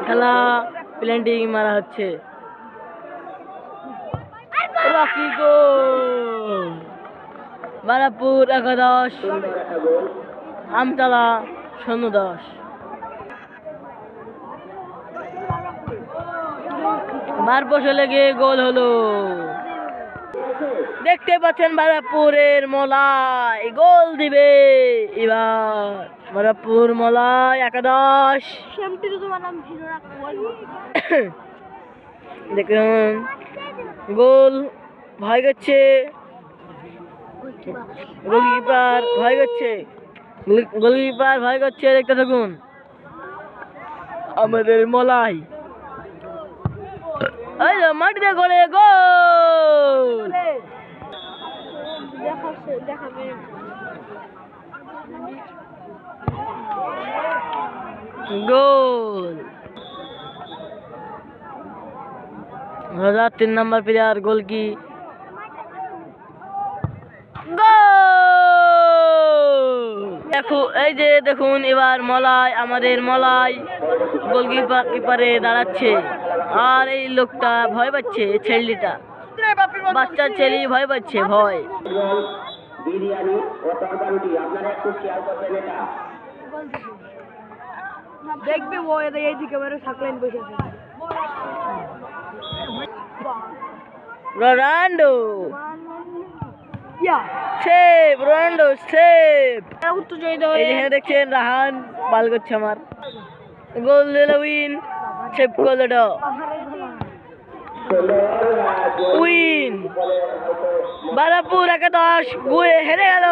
খেলা প্ল্যান্টিং মারা হচ্ছে। রকি গোল। বারাপুর 11 আমতলা 0-10। মারপোষে লেগে গোল হলো। দেখতে পাচ্ছেন বারাপুরের মলাই গোল দিবে এবার। বারাপুর মলাই 11। দেখুন গোল ভয় গেছে, গোলকিপার ভয় করছে, গোলকিপার ভয় করছে। দেখতে থাকুন আমাদের মলাই মাটিতে করে গোল। গোল 3 নম্বর প্লেয়ার গোলকি দেখো এই যে দেখুন এবার মলাই আমাদের মলাই গোলকিপারে দাঁড়াচ্ছে। আর এই লোকটা ভয় পাচ্ছে, ছেলেটা বাচ্চা ছেলে ভয় পাচ্ছে। ভয় দেখবে এইদিকে রোনাল্ডো সেভ, রোনাল্ডো সেভ। এখানে দেখছেন রাহান পাল করছে আমার গোল দিল, উইন সেভ করলো, উইন। বারাপুর 11 গুয়ে হেরে গেল।